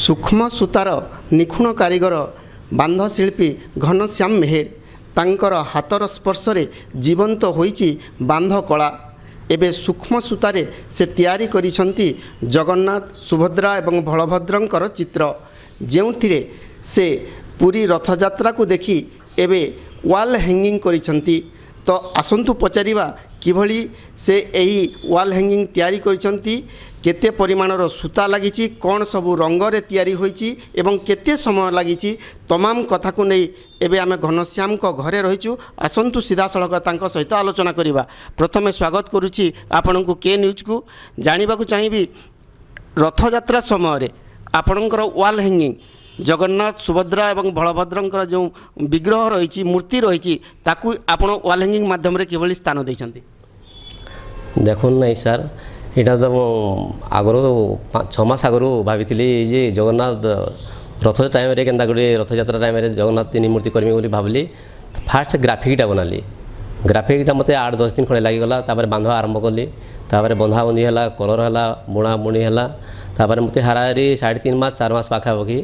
सूक्ष्म सूतार निखुण कारीगर बांधशिल्पी घनश्याम मेहेर तांकर हाथर स्पर्शरे जीवंत होईची बांध कला। एबे सूक्ष्म सूतारे से तैयारी करिसंती जगन्नाथ सुभद्रा एवं बलभद्रंकर चित्र जेउथिरे से पूरी रथयात्रा को देखी एबे वाल हैंगिंग करिसंती। तो आसंतु पचारिबा किभली से एही वाल हैंगिंग तैयारी करिसंती, केते परिमाणर सूता लागिची, कौन सबु रंगरे तैयारी होईची एवं केते समय लागिची, तमाम कथा को नहीं एबे आमे घनश्याम को घरे रहिचु। आसंतु सीधा सड़क तांको सहित आलोचना करिबा। प्रथमे स्वागत करुछि आपनकु के न्यूज को। जानिबा को चाहिबी रथयात्रा समय रे आपनकर वाल हैंगिंग जगन्नाथ सुभद्रा एवं बलभद्रंकर जो विग्रह रही मूर्ति रही ताकू आपण वाल हैंगिंग माध्यम रे किभली स्थान देइछंती। देखो नहीं सर, यहाँ तो आगु 6 मास आगु भाभी जे जगन्नाथ रथ टाइम रे केनता गोटे रथयात्रा टाइम रे जगन्नाथ 3 मूर्ति करमी बोली भावली। फास्ट ग्राफिकटा बनाली। ग्राफिकटा मते 8-10 दिन खड़े लगिगला। तापर बांध आरंभ कली, तापर बंधा बंधी है, कलर है, बुणा बुणी है, तापर मते हाराहारी 3.5 मास 4 मास पाखापाखि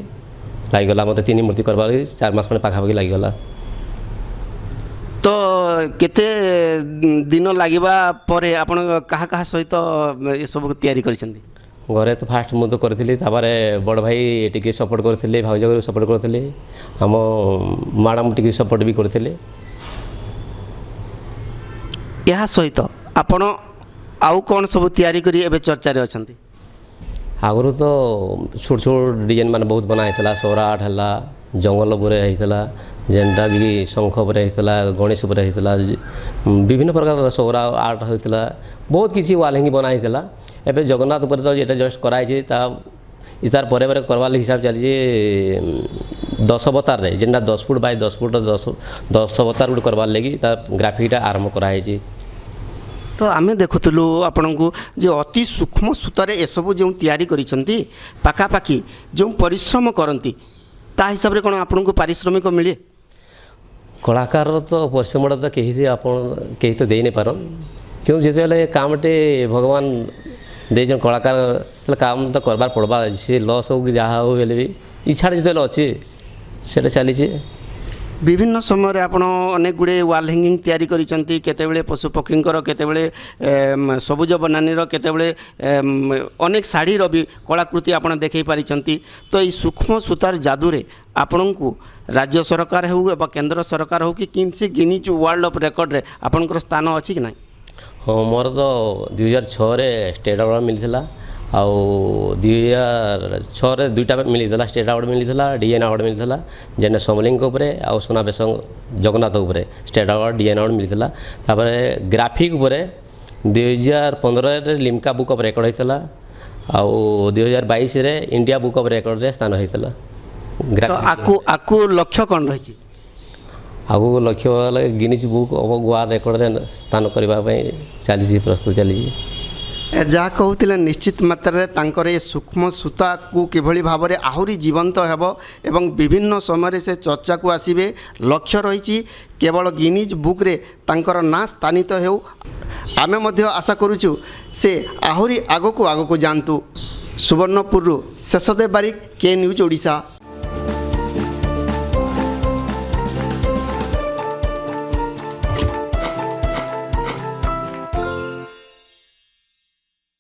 लगिगला। मते 3 मूर्ति करवा 4 मास पाखापाखि लगिगला। तो केते दिन लागिबा परे आपण कहा कहा सहित ये सब तैयारी करिसंती। घरे तो फास्ट मुझे करी, बड़ भाई टी सपोर्ट करते, भाउज सपोर्ट करते, आम मैडम टी सपोर्ट भी करते। या सहित आपण आउ कौन सब तैयारी करी एबे चर्चा रे अछंती। आगु तो छोट छोट डिजाइन मान बहुत बनाई, सोरा आठ है, जंगल पर होता, जेनटा कि शंख पर होता, गणेश पर होता, विभिन्न प्रकार सोरा आर्ट होता, बहुत किसी वाल हैंगिंग बनाई। एबे जगन्नाथ पर तो ये जस्ट कराई तार पर करवार हिसाब चली 10 अवतार रे, जेनटा 10 फुट बाय 10 फुट 10 अवतार गुट करवार लगी ग्राफिकटा आरंभ कराई। तो आमे देखुलु आपण को जो अति सूक्ष्म सूतारे एसबू जो तैयारी करिसंती पाखापाखि जो परिश्रम करती ता हिसाब रे कोन आपण को पारिश्रमिक मिले। कलाकार तो परिश्रम तो कहीं तो दे नहीं पारन, क्यों जिते कामटे भगवान दे कलाकार तो काम तो करबार पड़वा। सी लस हो कि जहाँ हो भी इच्छा जिते अच्छे से चली। विभिन्न समय आपण अनेक गुड़े वाल हैंगिंग तैयारी करिसंती, केतेबेले पशु पक्षींकर, केतेबेले सबुज बनानीर, केतेबेले अनेक शाढ़ीर भी कलाकृति आपण देखै पारिसंती। तो ये सूक्ष्म सूतार जादूरे आपण को राज्य सरकार हो एवं केंद्र सरकार हो कि किसी गिनीज वर्ल्ड ऑफ रिकॉर्ड रे आपनकर स्थान अछि कि नहीं। हाँ, मोर तो 2006 रे स्टेट अवार्ड मिलता, आउ 2006 रे 2टा मिलता। स्टेट अवार्ड मिलता, डीएन अवार्ड मिलता, जेने समलिंग उपरे आउ सुनाबेश जगन्नाथ उपरे स्टेट अवार्ड डीएन अवार्ड मिलता। तापर ग्राफिक उपरे 2015 रे लिम्का बुक ऑफ रिकॉर्ड होता, आउ 2022 रे इंडिया बुक ऑफ रिकॉर्ड रे स्थान होता। तो आकु लक्ष्य कौन रही? आगु लक्ष्य Guinness book of world record रे स्थान करने चली प्रस्तुत चली। जहाँ कहते निश्चित मात्रा तांकर ये सूक्ष्म सूता को किभली भाव में आहुरी जीवंत हेब एवं विभिन्न समय से चर्चा को आसीबे लक्ष्य रही। केवल गिनीज बुक रे तांकर ना स्थानित हो, आमे मध्य आशा करुचु से आहुरी आगो को जानतु। सुवर्णपुर शेषदेव बारिक, के न्यूज ओडिशा।